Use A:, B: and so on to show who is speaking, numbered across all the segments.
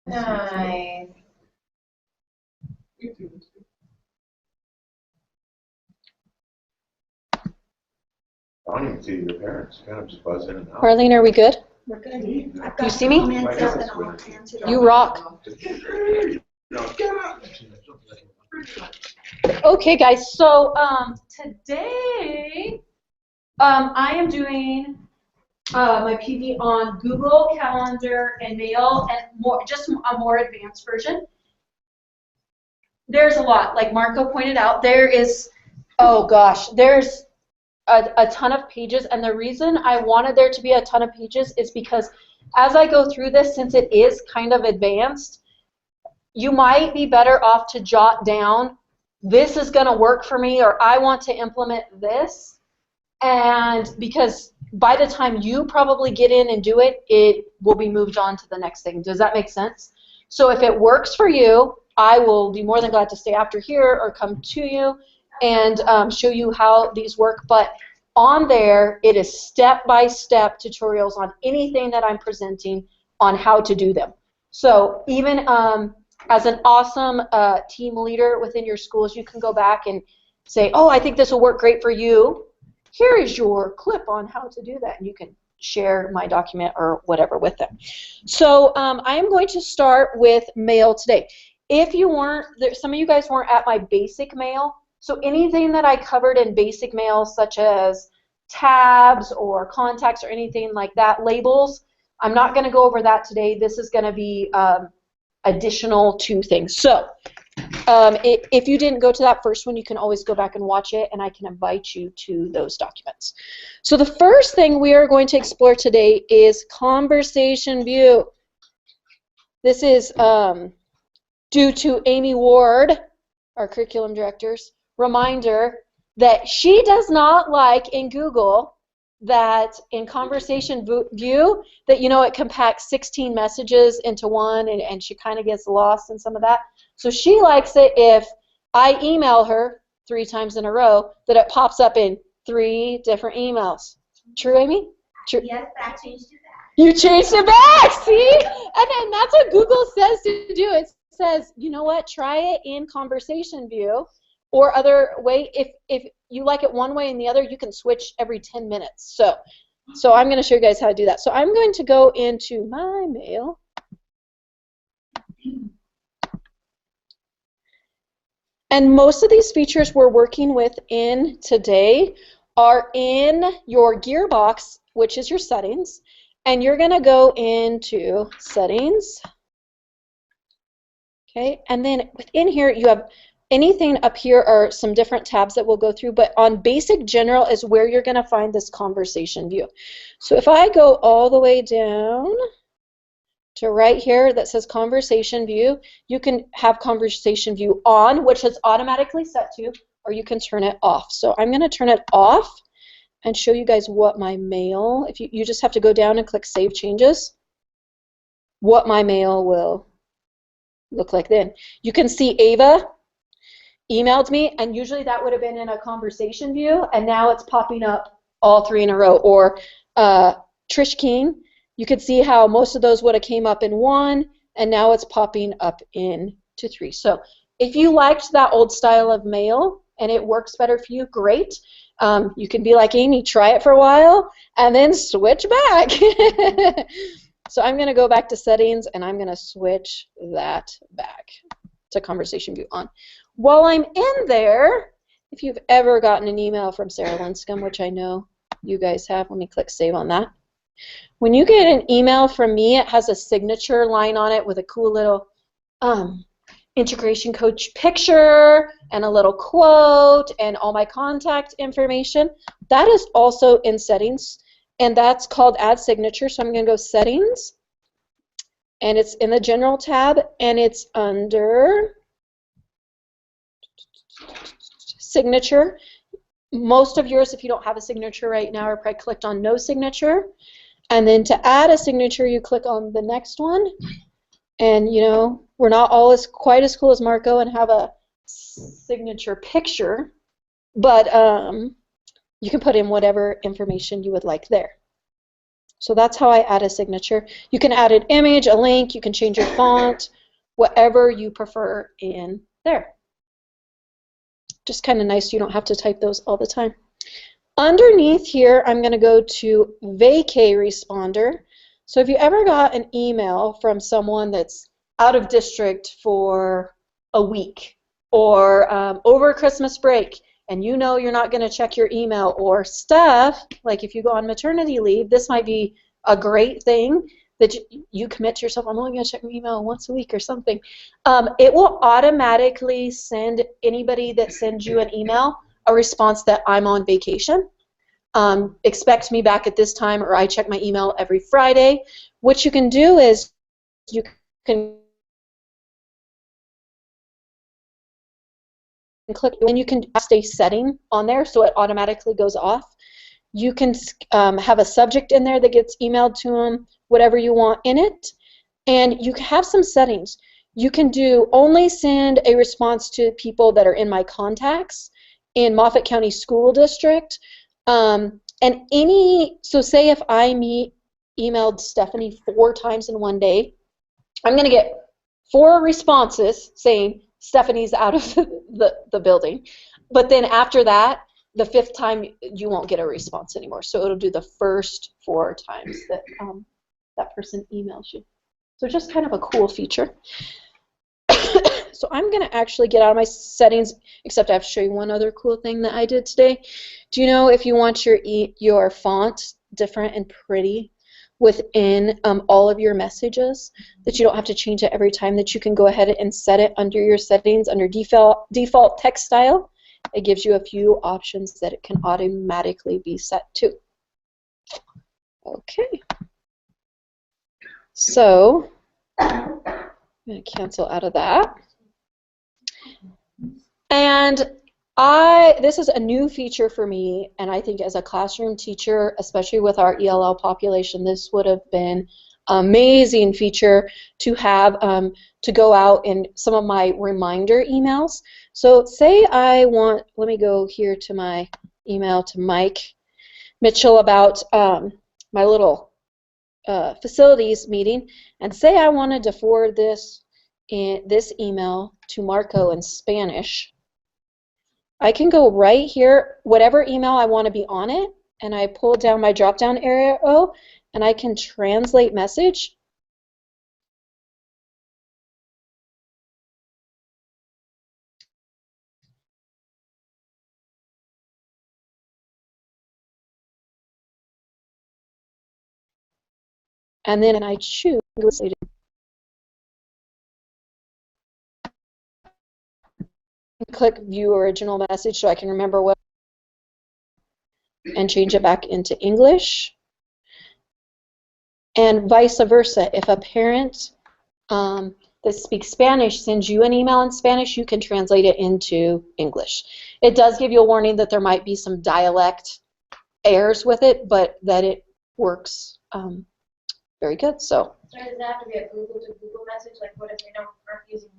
A: Nice.
B: I don't even see your parents. Kind of just buzz in and out.
C: Harleen, are we good?
A: We're good.
C: You see me? You rock. Okay, guys. So today I am doing my PV on Google Calendar and Mail, and more, just a more advanced version. There's a lot, like Marco pointed out. There is, oh gosh, there's a ton of pages, and the reason I wanted there to be a ton of pages is because as I go through this, since it is kind of advanced, you might be better off to jot down, this is going to work for me, or I want to implement this, and because by the time you probably get in and do it, it will be moved on to the next thing. Does that make sense? So if it works for you, I will be more than glad to stay after here or come to you and show you how these work. But on there, it is step-by-step tutorials on anything that I'm presenting on how to do them. So even as an awesome team leader within your schools, you can go back and say, oh, I think this will work great for you. Here is your clip on how to do that. And you can share my document or whatever with them. So I am going to start with mail today. If you weren't, some of you guys weren't at my basic mail, so anything that I covered in basic mail, such as tabs or contacts or anything like that, labels, I'm not going to go over that today. This is going to be additional to things. So if you didn't go to that first one, you can always go back and watch it, and I can invite you to those documents. So the first thing we are going to explore today is Conversation View. This is due to Amy Ward, our curriculum director's reminder that she does not like in Google that in Conversation View that, you know, it compacts 16 messages into one, and she kind of gets lost in some of that. So she likes it if I email her 3 times in a row that it pops up in 3 different emails. True, Amy? True.
A: Yes, I changed it back.
C: You changed it back, see? And then that's what Google says to do. It says, you know what, try it in Conversation View, or other way. If you like it one way and the other, you can switch every 10 minutes. So I'm going to show you guys how to do that. So I'm going to go into my mail. And most of these features we're working with in today are in your Gearbox, which is your settings. And you're going to go into settings. Okay, and then within here you have anything up here are some different tabs that we'll go through, but on Basic General is where you're going to find this Conversation View. So if I go all the way down to right here that says Conversation View, you can have Conversation View on, which is automatically set to, or you can turn it off. So I'm going to turn it off and show you guys what my mail, if you just have to go down and click Save Changes, what my mail will look like then. You can see Ava emailed me, and usually that would have been in a Conversation View, and now it's popping up all 3 in a row. Or Trish King, you could see how most of those would have came up in 1, and now it's popping up into 3. So if you liked that old style of mail and it works better for you, great. You can be like Amy, try it for a while, and then switch back. So I'm going to go back to settings, and I'm going to switch that back to Conversation View on. While I'm in there, if you've ever gotten an email from Sarah Linscomb, which I know you guys have, let me click Save on that. When you get an email from me, it has a signature line on it with a cool little integration coach picture and a little quote and all my contact information. That is also in settings, and that's called Add Signature. So I'm going to go Settings, and it's in the General tab, and it's under Signature. Most of yours, if you don't have a signature right now, are probably clicked on No Signature. And then to add a signature, you click on the next one. And, you know, we're not all quite as cool as Marco and have a signature picture, but you can put in whatever information you would like there. So that's how I add a signature. You can add an image, a link, you can change your font, whatever you prefer in there. Just kind of nice, you don't have to type those all the time. Underneath here, I'm going to go to vacay responder. So if you ever got an email from someone that's out of district for a week or over Christmas break, and you know you're not going to check your email or stuff, like if you go on maternity leave, this might be a great thing that you commit to yourself. I'm only going to check my email once a week or something. It will automatically send anybody that sends you an email a response that I'm on vacation. Expect me back at this time, or I check my email every Friday. What you can do is you can click, and you can stay setting on there so it automatically goes off. You can have a subject in there that gets emailed to them, whatever you want in it, and you can have some settings. You can do only send a response to people that are in my contacts in Moffat County School District, and so say if I emailed Stephanie 4 times in one day, I'm going to get 4 responses saying Stephanie's out of the building. But then after that, the 5th time, you won't get a response anymore. So it'll do the first 4 times that that person emails you. So just kind of a cool feature. So I'm going to actually get out of my settings, except I have to show you one other cool thing that I did today. Do you know if you want your font different and pretty within all of your messages, that you don't have to change it every time, that you can go ahead and set it under your settings, under default text style? It gives you a few options that it can automatically be set to. Okay. So I'm going to cancel out of that. And this is a new feature for me, and I think as a classroom teacher, especially with our ELL population, this would have been an amazing feature to have to go out in some of my reminder emails. So say I want, let me go here to my email to Mike Mitchell about my little facilities meeting, and say I wanted to forward this email to Marco in Spanish. I can go right here, whatever email I want to be on it, and I pull down my drop-down arrow, and I can translate message. And then I choose click view original message so I can remember what, and change it back into English. And vice versa, if a parent that speaks Spanish sends you an email in Spanish, you can translate it into English. It does give you a warning that there might be some dialect errors with it, but that it works very good. So
A: does it have to be a Google to Google message? Like, what if they aren't using?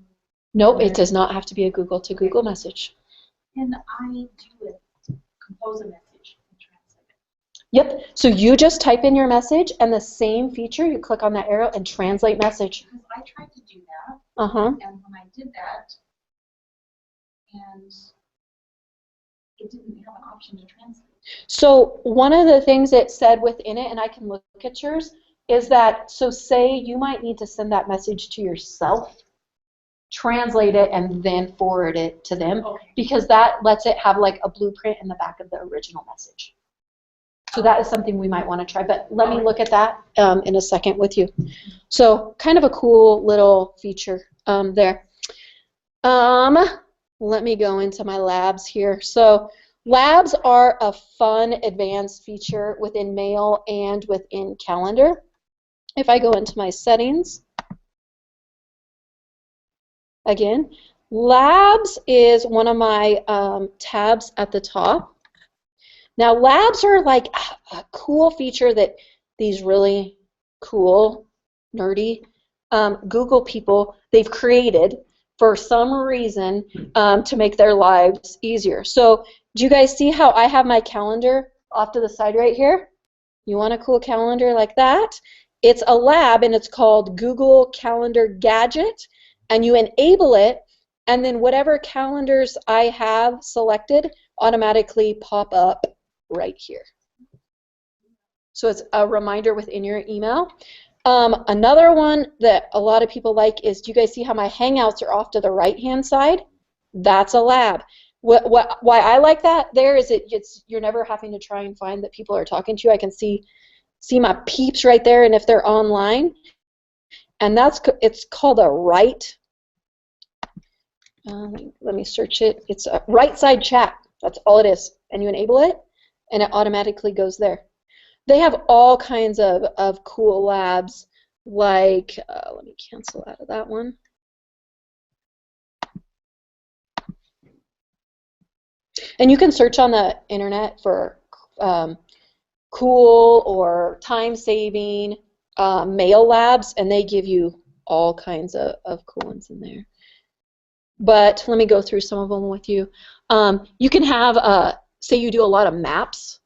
C: Nope, it does not have to be a Google to Google message.
A: Can I do it? Compose a message and translate it?
C: Yep. So you just type in your message, and the same feature, you click on that arrow and translate message.
A: Because I tried to do that.
C: Uh-huh.
A: And when I did that, and it didn't have an option to translate.
C: So one of the things it said within it, and I can look at yours, is that, so say you might need to send that message to yourself, translate it, and then forward it to them,
A: Okay.
C: because that lets it have like a blueprint in the back of the original message. So that is something we might want to try, but let me look at that in a second with you. So kind of a cool little feature there. Let me go into my labs here. So labs are a fun advanced feature within Mail and within Calendar. If I go into my settings, again, labs is one of my tabs at the top. Now labs are like a cool feature that these really cool, nerdy Google people, they've created for some reason to make their lives easier. So do you guys see how I have my calendar off to the side right here? You want a cool calendar like that? It's a lab and it's called Google Calendar Gadget, and you enable it, and then whatever calendars I have selected automatically pop up right here. So it's a reminder within your email. Another one that a lot of people like is, do you guys see how my Hangouts are off to the right-hand side? That's a lab. Why I like that there is you're never having to try and find that people are talking to you. I can see my peeps right there, and if they're online, and it's called a right. Let me search it. It's a right side chat. That's all it is, and you enable it, and it automatically goes there. They have all kinds of cool labs, like let me cancel out of that one. And you can search on the internet for cool or time-saving mail labs, and they give you all kinds of cool ones in there. But let me go through some of them with you. You can have, say you do a lot of maps,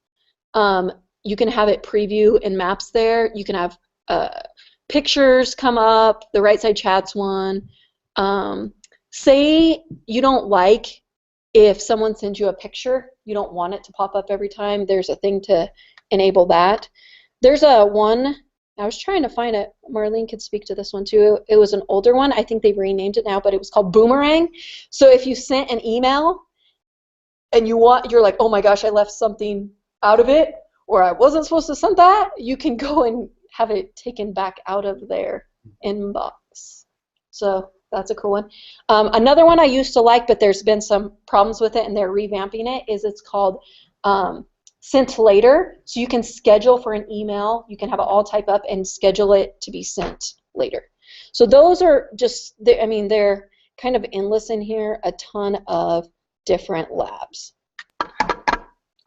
C: you can have it preview in maps there. You can have pictures come up, the right side chat's one. Say you don't like if someone sends you a picture, you don't want it to pop up every time, there's a thing to enable that. There's a one, I was trying to find it, Marlene could speak to this one too. It was an older one, I think they've renamed it now, but it was called Boomerang. So if you sent an email and you're like, oh my gosh, I left something out of it, or I wasn't supposed to send that, you can go and have it taken back out of their inbox. So that's a cool one. Another one I used to like, but there's been some problems with it and they're revamping it, is it's called Sent Later. So you can schedule for an email, you can have it all type up and schedule it to be sent later. So those are just, I mean, they're kind of endless in here, a ton of different labs.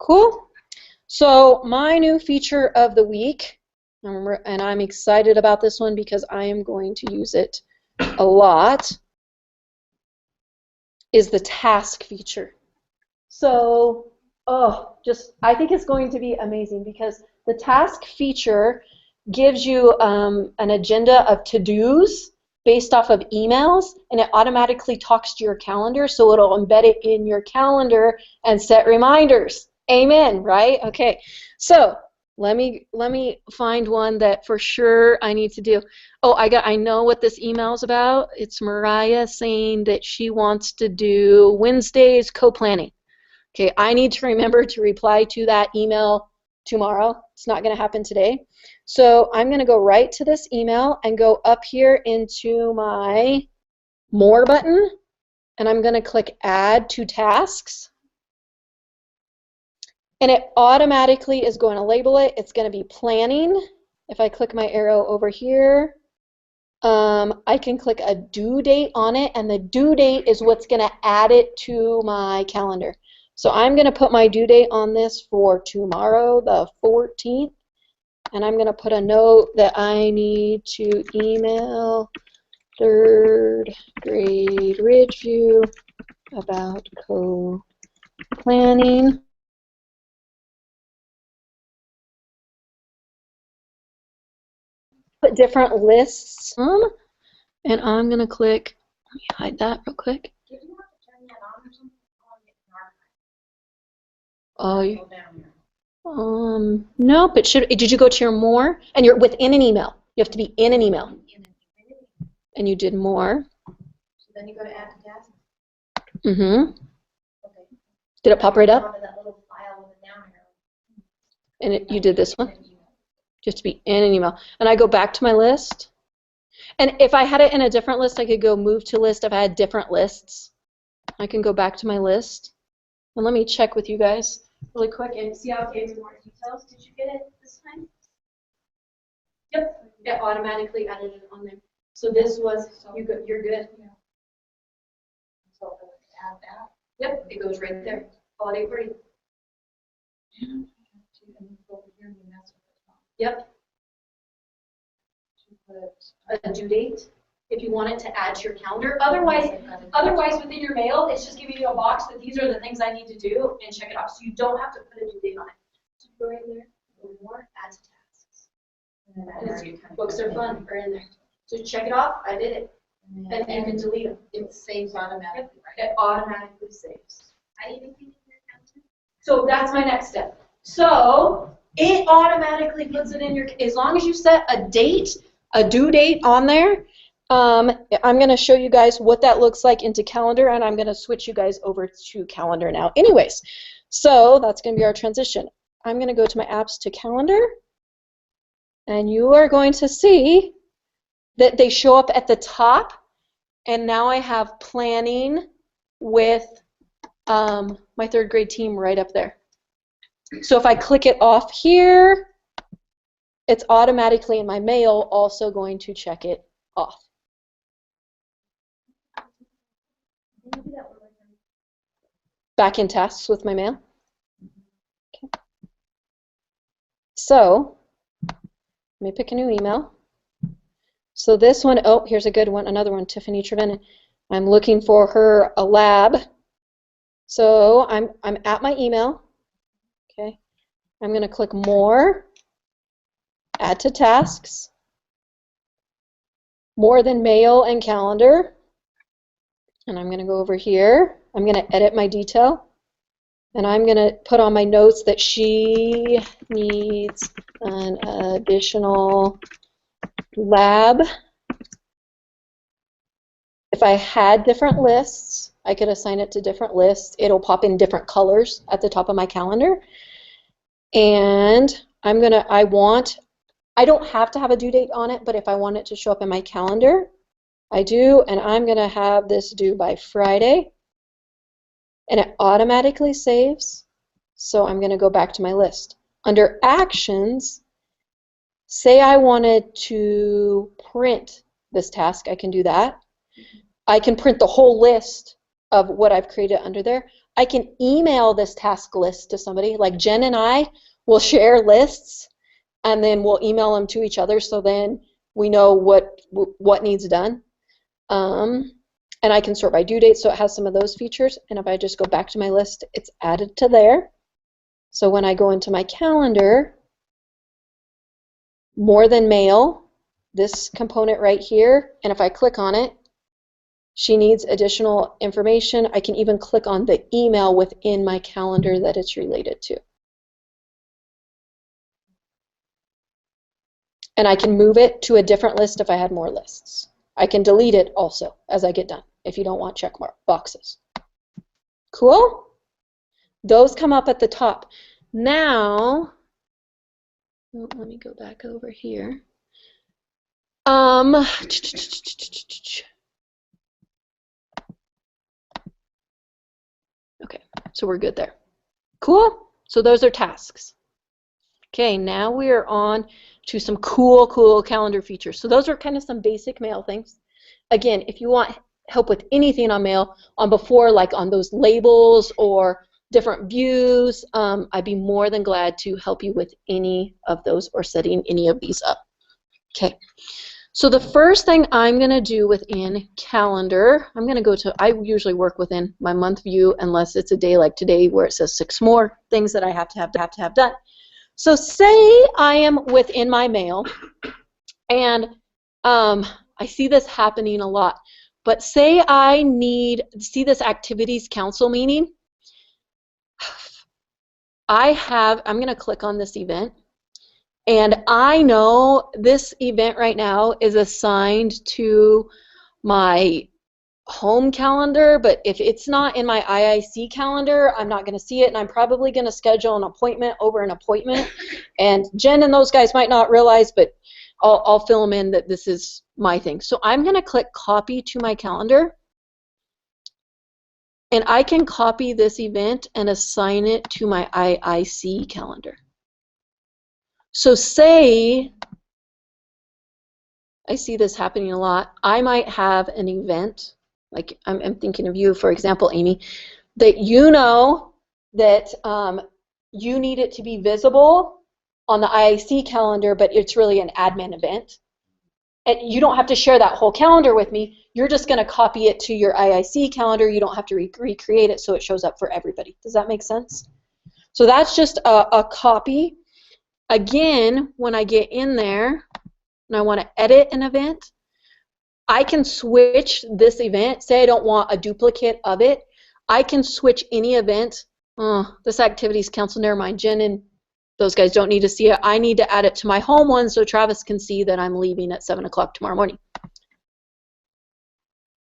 C: Cool. So my new feature of the week, and I'm excited about this one because I am going to use it a lot, is the task feature. So, I think it's going to be amazing because the task feature gives you an agenda of to-dos based off of emails, and it automatically talks to your calendar, so it'll embed it in your calendar and set reminders. Amen, right? Okay, so let me find one that for sure I need to do. Oh, I know what this email is about. It's Mariah saying that she wants to do Wednesday's co-planning. Okay, I need to remember to reply to that email tomorrow. It's not going to happen today. So I'm going to go right to this email and go up here into my More button, and I'm going to click Add to Tasks. And it automatically is going to label it. It's going to be planning. If I click my arrow over here, I can click a due date on it, and the due date is what's going to add it to my calendar. So I'm going to put my due date on this for tomorrow, the 14th, and I'm going to put a note that I need to email 3rd grade Ridgeview about co-planning. Put different lists on, and I'm going to click, let me hide that real quick.
A: Did you have to turn that on or something?
C: Oh, nope, it should, did you go to your More? And you're within an email. You have to be in an email. And you did More.
A: So then you go to Add to Tasks.
C: Mm-hmm.
A: Okay.
C: Did it pop right up?
A: That little file with a down arrow.
C: And you did this one? Just to be in an email. And I go back to my list. And if I had it in a different list, I could go move to list. If I had different lists, I can go back to my list. And let me check with you guys really quick and see how it gave me more details. Did you get it this time? Yep, it automatically added it on there. So this was, you're good.
A: Yeah. So add that.
C: Yep, it goes right there. Holiday party. Yep. A due date if you want it to add to your calendar. Otherwise within your mail, it's just giving you a box that these are the things I need to do and check it off. So you don't have to put a due date on it. So go right there.
D: more, add to tasks. And then I've
C: Yes,
D: already kind of
C: Books
D: put
C: are
D: it
C: fun, are in there. So check it off, I did it.
D: in.
C: And you can delete them.
D: It saves automatically, right?
C: It automatically saves.
D: I even think in your accountant.
C: So that's my next step. So it automatically puts it in your, as long as you set a date, a due date on there. I'm going to show you guys what that looks like into calendar, and I'm going to switch you guys over to calendar now. Anyways, so that's going to be our transition. I'm going to go to my apps to calendar, and you are going to see that they show up at the top, and now I have planning with my third grade team right up there. So if I click it off here, it's automatically in my mail also going to check it off. Back in tasks with my mail. Okay. So let me pick a new email. So this one, oh, here's a good one, another one, Tiffany Trevin. I'm looking for her a lab. So I'm at my email. Okay. I'm going to click more, add to tasks, more than mail and calendar. And I'm going to go over here. I'm going to edit my detail. And I'm going to put on my notes that she needs an additional lab. If I had different lists, I could assign it to different lists. It'll pop in different colors at the top of my calendar. And I don't have to have a due date on it, but if I want it to show up in my calendar, I do, and I'm going to have this due by Friday. And it automatically saves, so I'm going to go back to my list. Under Actions, say I wanted to print this task, I can do that. I can print the whole list of what I've created under there. I can email this task list to somebody, like Jen and I will share lists, and then we'll email them to each other, so then we know what needs done. And I can sort by due date, so it has some of those features. And if I just go back to my list, it's added to there. So when I go into my calendar, more than mail, this component right here, and if I click on it, she needs additional information. I can even click on the email within my calendar that it's related to. And I can move it to a different list if I had more lists. I can delete it also as I get done if you don't want check mark boxes. Cool? Those come up at the top. Now, oh, let me go back over here. Okay, so we're good there. Cool? So those are tasks. Okay, now we are on to some cool calendar features. So those are kind of some basic mail things. Again, if you want help with anything on mail, like on those labels or different views, I'd be more than glad to help you with any of those or setting any of these up. Okay, so the first thing I'm going to do within calendar, I'm going to go to, I usually work within my month view unless it's a day like today where it says 6 more things that I have to have done. So say I am within my mail, and I see this happening a lot, but say I see this activities council meeting. I'm going to click on this event, and I know this event right now is assigned to my home calendar, but if it's not in my IIC calendar, I'm not going to see it, and I'm probably going to schedule an appointment over an appointment. And Jen and those guys might not realize, but I'll fill them in that this is my thing. So I'm going to click copy to my calendar, and I can copy this event and assign it to my IIC calendar. So say I see this happening a lot. I might have an event, like I'm thinking of you, for example, Amy, that you know that you need it to be visible on the IIC calendar, but it's really an admin event. And you don't have to share that whole calendar with me. You're just going to copy it to your IIC calendar. You don't have to recreate it so it shows up for everybody. Does that make sense? So that's just a copy. Again, when I get in there and I want to edit an event, I can switch this event. Say I don't want a duplicate of it. I can switch any event. This activities council, never mind. Jen and those guys don't need to see it. I need to add it to my home one so Travis can see that I'm leaving at 7 o'clock tomorrow morning.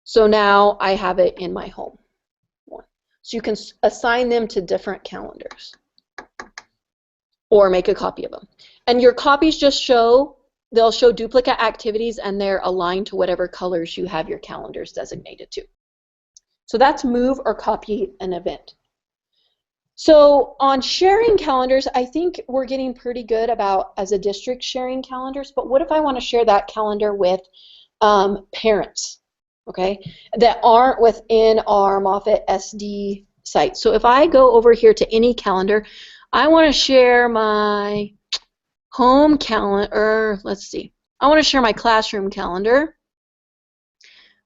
C: So now I have it in my home one. So you can assign them to different calendars or make a copy of them. And your copies just show, they'll show duplicate activities and they're aligned to whatever colors you have your calendars designated to. So that's move or copy an event. So on sharing calendars, I think we're getting pretty good about, as a district, sharing calendars, but what if I want to share that calendar with parents, okay, that aren't within our Moffett SD site? So if I go over here to any calendar, I want to share my home calendar, let's see, I want to share my classroom calendar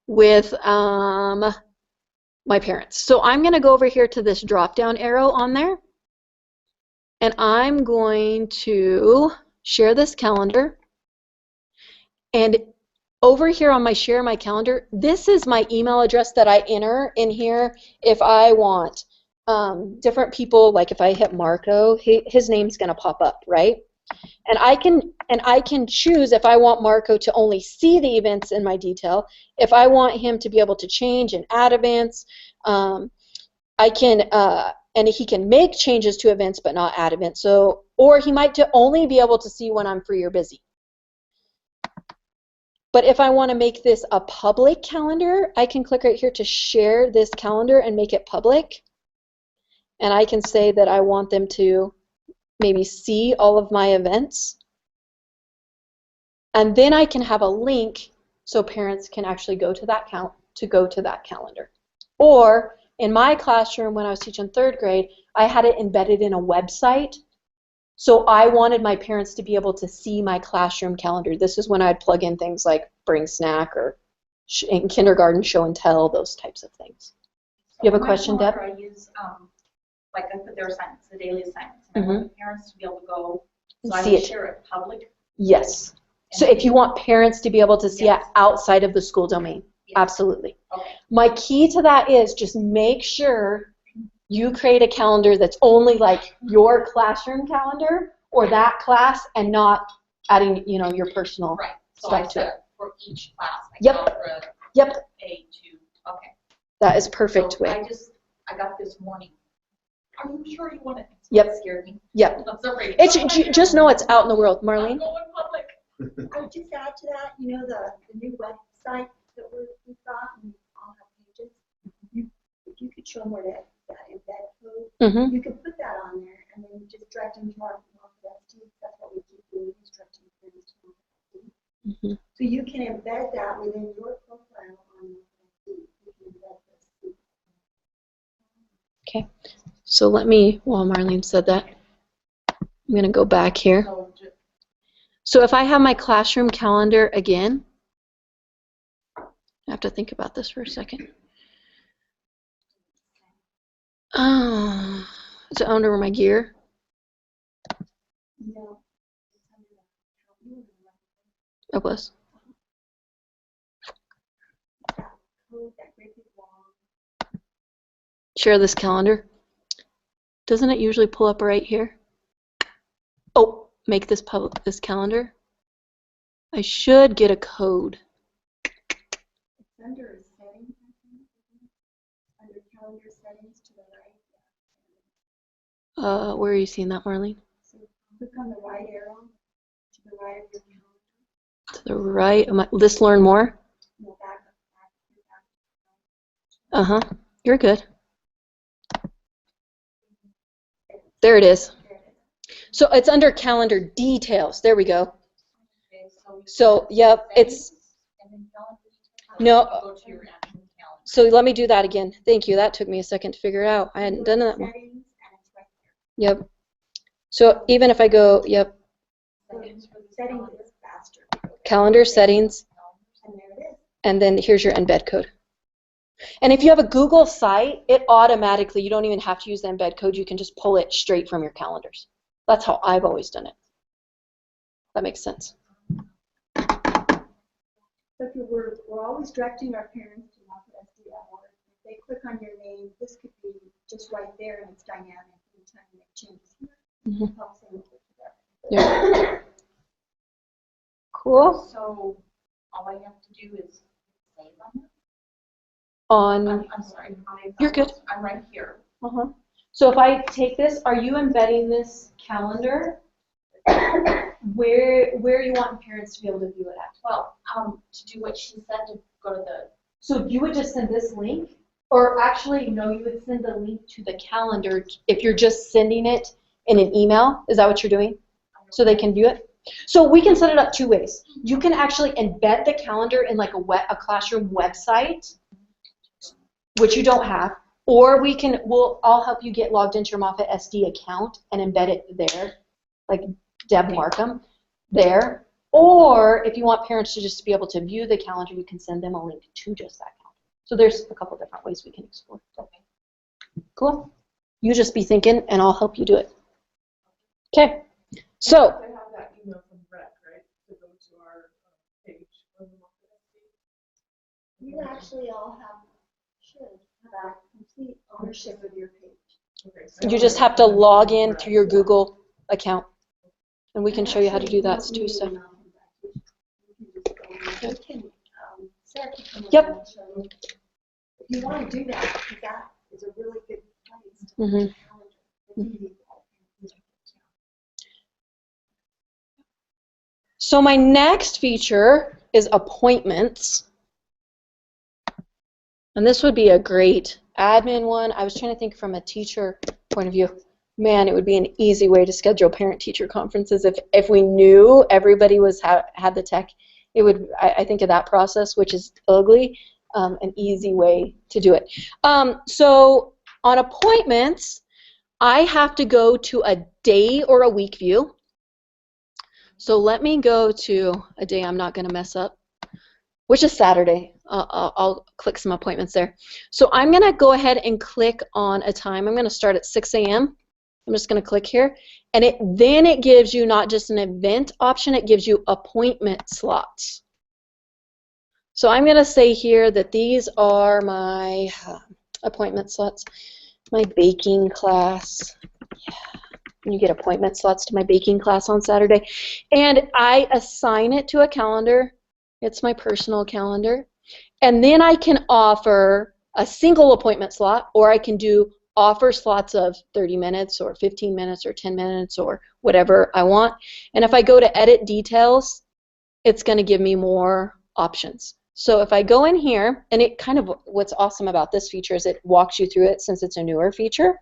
C: with my parents. So I'm going to go over here to this drop down arrow on there and I'm going to share this calendar, and over here on my share my calendar, this is my email address that I enter in here if I want different people. Like if I hit Marco, his name's going to pop up, right? And I can choose if I want Marco to only see the events in my detail, if I want him to be able to change and add events. I can and he can make changes to events but not add events. So, or he might only be able to see when I'm free or busy. But if I want to make this a public calendar, I can click right here to share this calendar and make it public. And I can say that I want them to maybe see all of my events. And then I can have a link so parents can actually go to that calendar. Or in my classroom when I was teaching 3rd grade, I had it embedded in a website. So I wanted my parents to be able to see my classroom calendar. This is when I'd plug in things like Bring Snack or in kindergarten Show and Tell, those types of things. You have a question, Deb?
A: I use, like I put their assignments, the daily assignments, and I want the parents to be able to go, so I
C: See
A: would
C: it.
A: share it public.
C: Yes. So if you want parents to be able to see it outside of the school domain, absolutely.
A: Okay.
C: My key to that is just make sure you create a calendar that's only like your classroom calendar or that class, and not adding, you know, your personal
A: Right. So I
C: stuff to
A: set
C: it.
A: for each class.
C: Yep.
A: A2. Okay.
C: That is perfect
A: So
C: way.
A: I got this morning. Are you sure you want it?
C: Yep.
A: It scared me.
C: Yep.
A: I'm so afraid.
C: It's just know it's out in the world,
A: I'm
C: Marlene.
A: going public.
D: I would just add to that, you know, the new website that we've got, and we all have pages. If you could show them where that embed code,
C: Mm-hmm.
D: you could put that on there, and then just direct them to our FD. That's what we keep doing, is directing parents to our FD.
C: Mm-hmm.
D: So you can embed that within your profile on FD. You can embed this.
C: Okay. So let me, while Marlene said that, I'm going to go back here. So if I have my classroom calendar again, I have to think about this for a second. Is it under my gear?
D: No.
C: It was.
D: Code, that great big long.
C: Share this calendar. Doesn't it usually pull up right here? Oh, make this public, this calendar. I should get a code.
D: It's under settings, I think. Under calendar settings to the right.
C: Where are you seeing that, Marlene?
D: So click on the right arrow to the right of your calendar.
C: To the right. List learn more?
D: No, back.
C: Uh-huh. You're good. There it is. So it's under calendar details. There we go.
A: Okay,
C: So, yep, it's,
A: and then calendar.
C: no,
A: Go to your actual calendar.
C: so let me do that again. Thank you. That took me a second to figure it out. I hadn't done that one.
D: Settings, and it's right there.
C: Yep. So even if I go, yep,
A: Settings for the
D: Settings is faster.
C: calendar settings,
D: And there it is.
C: and then here's your embed code. And if you have a Google site, it automatically, you don't even have to use the embed code, you can just pull it straight from your calendars. That's how I've always done it. That makes sense.
D: So if we're always directing our parents to moffetSD.org. If they click on your name, this could be just right there and it's dynamic. Anytime you make changes here,
C: Mhm.
D: helps them with that.
C: Yeah. Cool.
A: So all I have to do is save on it?
C: On.
A: I'm sorry.
C: You're good.
A: I'm right here.
C: So if I take this, are you embedding this calendar where you want parents to be able to view it at?
A: Well, to do what she said, to go to the,
C: So you would just send this link, or actually, no, you would send the link to the calendar if you're just sending it in an email. Is that what you're doing? So they can view it? So we can set it up two ways. You can actually embed the calendar in like a classroom website, which you don't have, or I'll help you get logged into your moffetSD account and embed it there, like Deb Markham there. Or if you want parents to just be able to view the calendar, you can send them a link to just that calendar. So there's a couple different ways we can explore. Okay. Cool. You just be thinking, and I'll help you do it. Okay. So.
E: I have that email from Brett, right, to go to our page on the moffetSD.
D: You actually all should have complete ownership of your page.
E: Okay, so
C: You just have to log in through your Google account, and we can show you how to do that too. So.
D: Sarah can come
C: Yep.
D: over and show you. If you want to do that, because that is a really good place to
C: Mhm.
D: put your calendar. It's easy.
C: So my next feature is appointments. And this would be a great admin one. I was trying to think from a teacher point of view. Man, it would be an easy way to schedule parent-teacher conferences if we knew everybody had the tech. It would, I think of that process, which is ugly, an easy way to do it. So on appointments, I have to go to a day or a week view. So let me go to a day I'm not going to mess up, which is Saturday. I'll click some appointments there. So I'm going to go ahead and click on a time. I'm going to start at 6 a.m. I'm just going to click here. And then it gives you not just an event option, it gives you appointment slots. So I'm going to say here that these are my appointment slots. My baking class. Yeah. You get appointment slots to my baking class on Saturday. And I assign it to a calendar. It's my personal calendar. And then I can offer a single appointment slot, or I can offer slots of 30 minutes or 15 minutes or 10 minutes or whatever I want. And if I go to edit details, it's going to give me more options. So if I go in here, and what's awesome about this feature is it walks you through it since it's a newer feature.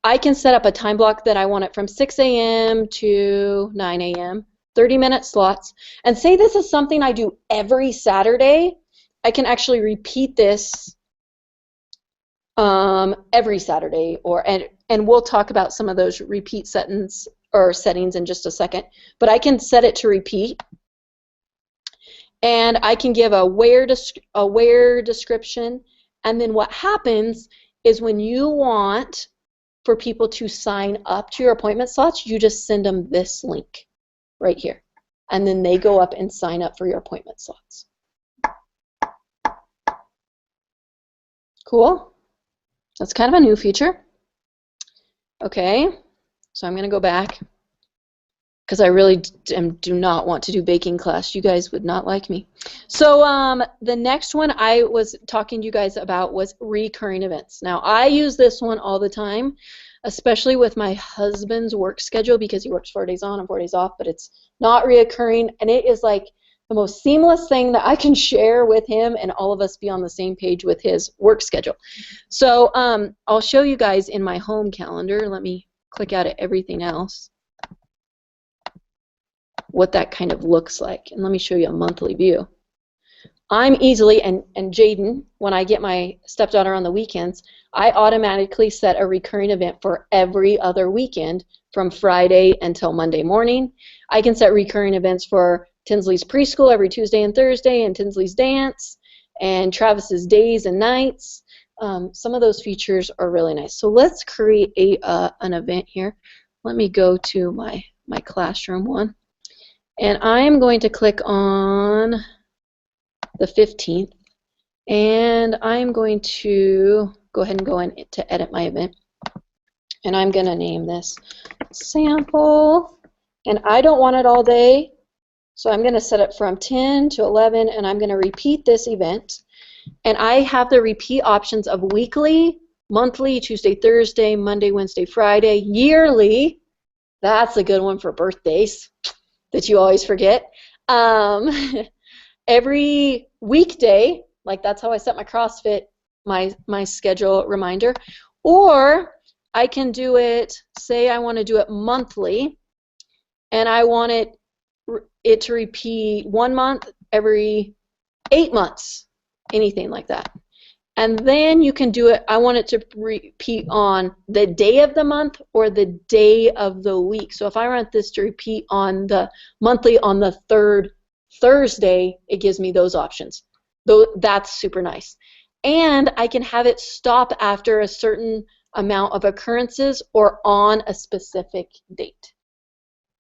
C: I can set up a time block that I want it from 6 a.m. to 9 a.m., 30-minute slots. And say this is something I do every Saturday, I can actually repeat this every Saturday, and we'll talk about some of those repeat settings in just a second. But I can set it to repeat, and I can give a where description. And then what happens is when you want for people to sign up to your appointment slots, you just send them this link right here, and then they go up and sign up for your appointment slots. Cool. That's kind of a new feature. Okay, so I'm going to go back because I really do not want to do baking class. You guys would not like me. So the next one I was talking to you guys about was recurring events. Now, I use this one all the time, especially with my husband's work schedule because he works 4 days on and 4 days off, but it's not reoccurring, and it is like the most seamless thing that I can share with him and all of us be on the same page with his work schedule. So I'll show you guys in my home calendar. Let me click out of everything else what that kind of looks like. And let me show you a monthly view. I'm easily, and Jaden, when I get my stepdaughter on the weekends, I automatically set a recurring event for every other weekend from Friday until Monday morning. I can set recurring events for Tinsley's preschool every Tuesday and Thursday, and Tinsley's dance, and Travis's days and nights. Some of those features are really nice. So let's create an event here. Let me go to my my classroom one. And I'm going to click on the 15th. And I'm going to go ahead and go in to edit my event. And I'm going to name this sample. And I don't want it all day. So I'm going to set it from 10 to 11. And I'm going to repeat this event. And I have the repeat options of weekly, monthly, Tuesday, Thursday, Monday, Wednesday, Friday, yearly. That's a good one for birthdays that you always forget. Every weekday, like that's how I set my CrossFit, my schedule reminder. Or I can do it, say I want to do it monthly, and I want it to repeat 1 month every 8 months, anything like that. And then you can do it, I want it to repeat on the day of the month or the day of the week. So if I want this to repeat on the monthly on the 3rd Thursday, it gives me those options. That's super nice. And I can have it stop after a certain amount of occurrences or on a specific date.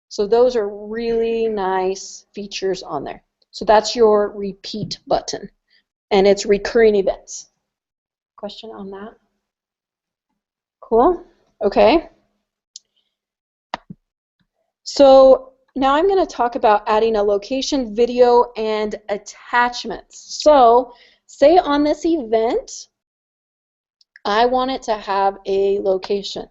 C: So those are really nice features on there. So that's your repeat button. And it's recurring events. Question on that? Cool. Okay. So now I'm going to talk about adding a location, video, and attachments. So say on this event, I want it to have a location.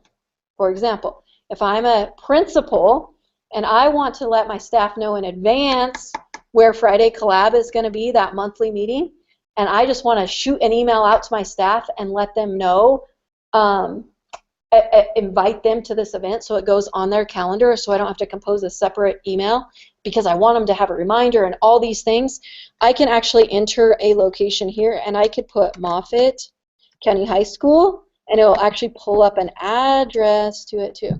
C: For example, if I'm a principal and I want to let my staff know in advance where Friday Collab is going to be, that monthly meeting, and I just want to shoot an email out to my staff and let them know, invite them to this event so it goes on their calendar so I don't have to compose a separate email because I want them to have a reminder and all these things. I can actually enter a location here, and I could put Moffett County High School, and it will actually pull up an address to it too.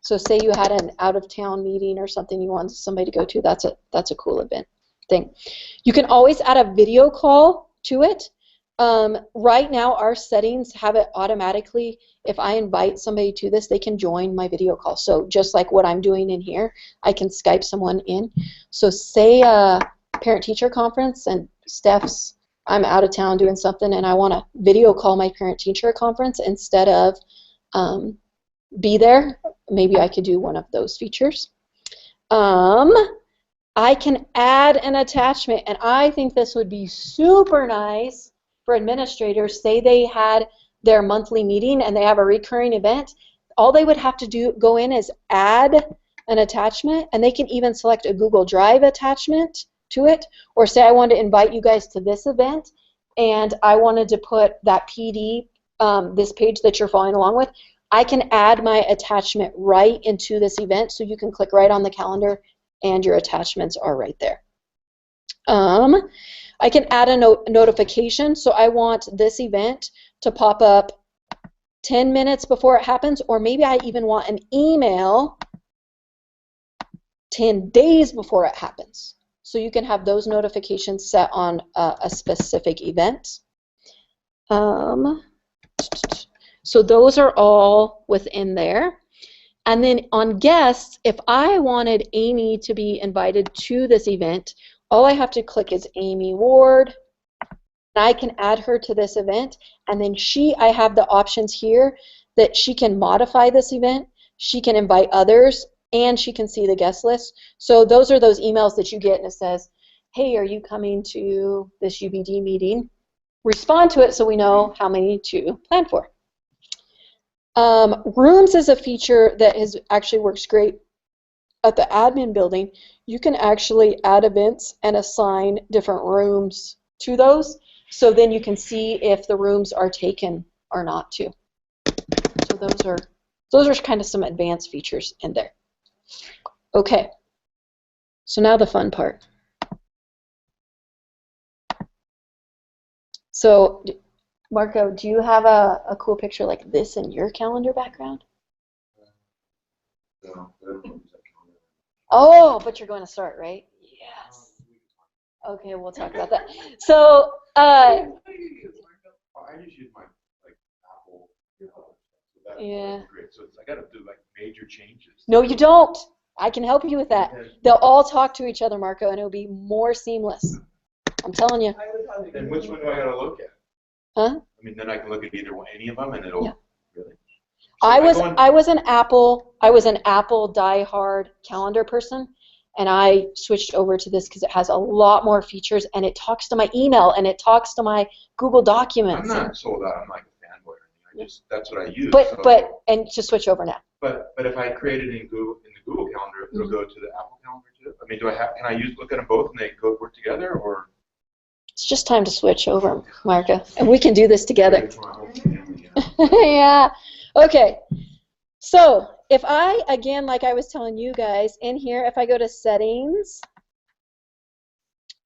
C: So say you had an out-of-town meeting or something you wanted somebody to go to, that's a cool event thing. You can always add a video call to it. Right now our settings have it automatically. If I invite somebody to this, they can join my video call. So just like what I'm doing in here, I can Skype someone in. So say a parent-teacher conference and I'm out of town doing something and I want to video call my parent-teacher conference instead of be there. Maybe I could do one of those features. I can add an attachment, and I think this would be super nice for administrators. Say they had their monthly meeting and they have a recurring event. All they would have to go in is add an attachment, and they can even select a Google Drive attachment to it, or say I wanted to invite you guys to this event and I wanted to put that PD, this page that you're following along with. I can add my attachment right into this event, so you can click right on the calendar and your attachments are right there. I can add a notification, so I want this event to pop up 10 minutes before it happens, or maybe I even want an email 10 days before it happens. So you can have those notifications set on a specific event. So those are all within there. And then on guests, if I wanted Amy to be invited to this event, all I have to click is Amy Ward. And I can add her to this event. And then I have the options here that she can modify this event, she can invite others, and she can see the guest list. So those are those emails that you get and it says, hey, are you coming to this UBD meeting? Respond to it so we know how many to plan for. Rooms is a feature that actually works great at the admin building. You can actually add events and assign different rooms to those, so then you can see if the rooms are taken or not too. So those are kind of some advanced features in there. Okay, so now the fun part. So Marco, do you have a cool picture like this in your calendar background?
B: No, I don't use that calendar.
C: Oh, but you're going to start, right? Yes. Okay, we'll talk about that. So,
B: I just use my Apple. So that
C: Yeah.
B: would be great. So I got to do like major changes.
C: No, you don't. I can help you with that. They'll all talk to each other, Marco, and it'll be more seamless. I'm telling you.
E: I would probably.
B: Then which one do I gotta look at?
C: Huh?
B: I mean, then I can look at either one, any of them, and it'll,
C: Yeah.
B: really?
C: I
B: So
C: was
B: go on-
C: I was an Apple diehard calendar person, and I switched over to this because it has a lot more features, and it talks to my email, and it talks to my Google
B: I'm
C: Documents.
B: not sold out, I'm like a fanboy or anything, I just, that's what I use.
C: And to switch over now.
B: But if I create it in Google, in the Google Calendar, it'll go to the Apple Calendar too? I mean, can I look at them both and they go work together, or?
C: It's just time to switch over, Marco, and we can do this together.
B: For my whole family, yeah.
C: Yeah. Okay. So if I, again, like I was telling you guys, in here, if I go to settings,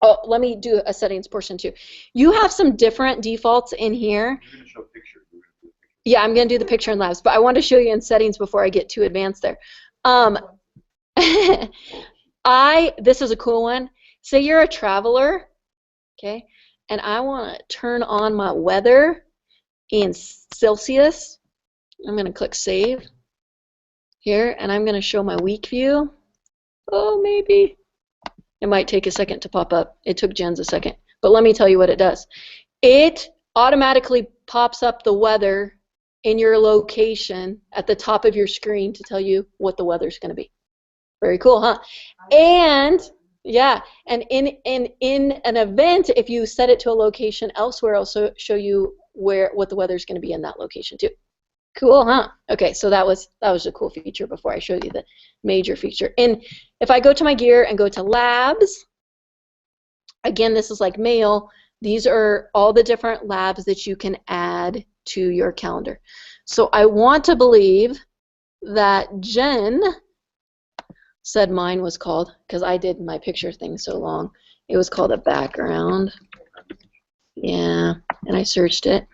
C: oh, let me do a settings portion too. You have some different defaults in here.
B: You're gonna show pictures. We're gonna do a picture.
C: Yeah, I'm going to do the picture in labs, but I want to show you in settings before I get too advanced there. This is a cool one. Say you're a traveler, okay, and I want to turn on my weather in Celsius. I'm going to click save here, and I'm going to show my week view. Oh, maybe. It might take a second to pop up. It took Jen's a second, but let me tell you what it does. It automatically pops up the weather in your location at the top of your screen to tell you what the weather's going to be. Very cool, huh? And yeah, and in an event, if you set it to a location elsewhere, it'll show you what the weather's going to be in that location too. Cool, huh? Okay, so that was a cool feature before I showed you the major feature. And if I go to my gear and go to labs, again, this is like mail. These are all the different labs that you can add to your calendar. So I want to believe that Jen said mine was called, because I did my picture thing so long, it was called a background. Yeah, and I searched it.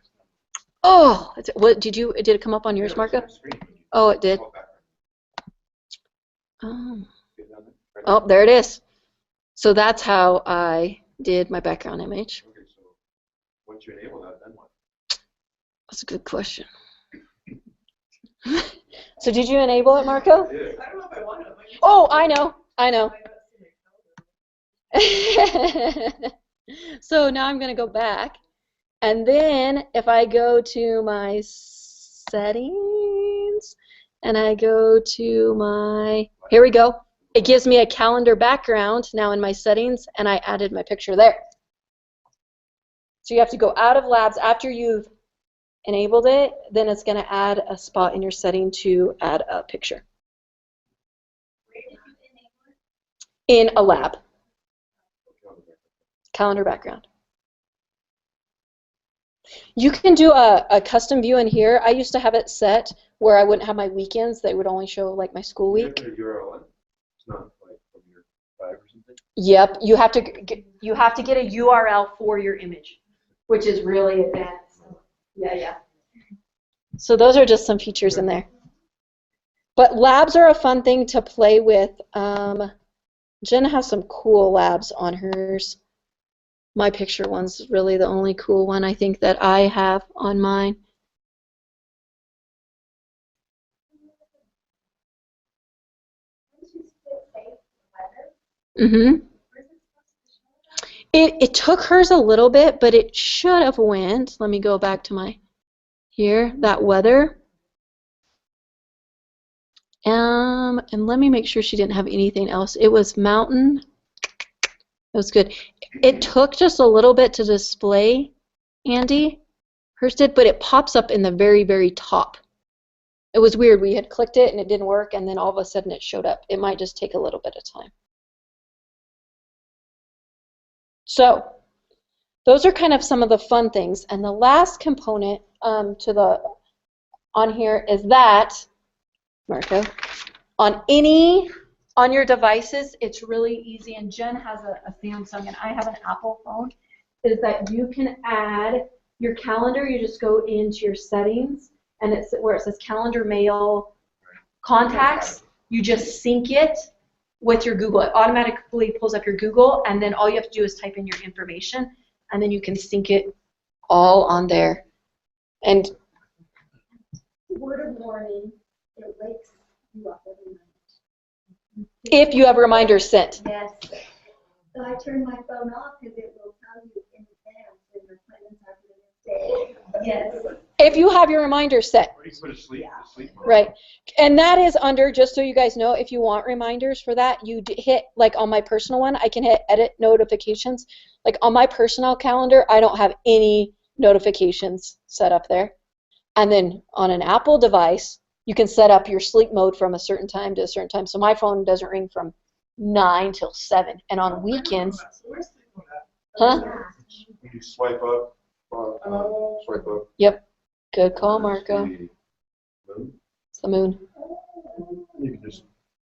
C: Oh, what did it come up on yours, Marco? Oh, it did. Oh, there it is. So that's how I did my background image.
B: Okay, so once you enable that, then what?
C: That's a good question. So did you enable it, Marco?
B: Yeah.
E: I don't know if I want to.
C: Oh, I know. So now I'm going to go back. And then if I go to my settings and I go to my, here we go. It gives me a calendar background now in my settings, and I added my picture there. So you have to go out of labs after you've enabled it, then it's going to add a spot in your setting to add a picture. In a lab. Calendar background. You can do a custom view in here. I used to have it set where I wouldn't have my weekends. They would only show like my school
B: You have
C: week.
B: to put a URL in? It's not like from your drive or something?
C: Yep, you have to get a URL for your image, which is really advanced. Yeah. So those are just some features in there. But labs are a fun thing to play with. Jen has some cool labs on hers. My picture one's really the only cool one I think that I have on mine. Mm-hmm. It took hers a little bit, but it should have went. Let me go back to my here, that weather. And let me make sure she didn't have anything else. It was mountain. That was good. It took just a little bit to display, Andy. Hers did, but it pops up in the very, very top. It was weird. We had clicked it and it didn't work, and then all of a sudden it showed up. It might just take a little bit of time. So those are kind of some of the fun things. And the last component on here is that, Marco, on your devices, it's really easy, and Jen has a Samsung and I have an Apple phone, is that you can add your calendar. You just go into your settings, and it's where it says calendar, mail, contacts. You just sync it with your Google. It automatically pulls up your Google, and then all you have to do is type in your information, and then you can sync it all on there. And
D: Word of warning, it wakes you up every night.
C: if you have reminders set.
D: Yes. So I turn my phone off because it will tell you in advance when your appointments are for the next day. Yes.
C: If you have your reminders set.
B: Or you can put a sleep mode.
C: Right. And that is under, just so you guys know, if you want reminders for that, you hit, like on my personal one, I can hit edit notifications. Like on my personal calendar, I don't have any notifications set up there. And then on an Apple device, you can set up your sleep mode from a certain time to a certain time. So my phone doesn't ring from 9 till 7. And on weekends,
E: So where's the
C: huh?
B: You swipe up, swipe up.
C: Yep. Good call, Marco.
B: The moon.
C: It's the moon.
B: You can just.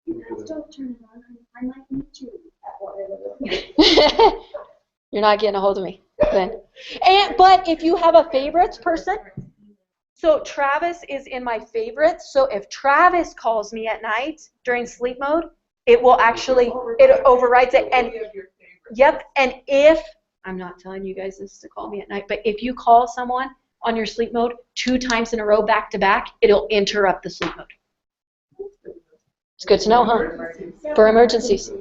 D: You guys don't turn it on. I might meet you at one of them.
C: You're not getting a hold of me then. But if you have a favorites person, so Travis is in my favorites. So if Travis calls me at night during sleep mode, it will actually, it overrides it. And
E: of your favorites?
C: yep, and if, I'm not telling you guys this to call me at night, but if you call someone on your sleep mode 2 times in a row back to back, it'll interrupt the sleep mode. It's good to know, huh? For emergencies.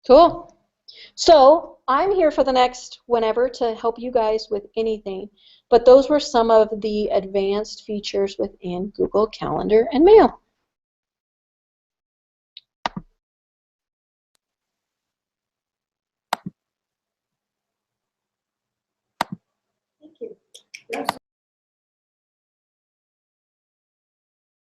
C: Cool. So I'm here for the next whenever to help you guys with anything. But those were some of the advanced features within Google Calendar and Mail.
D: Thank you.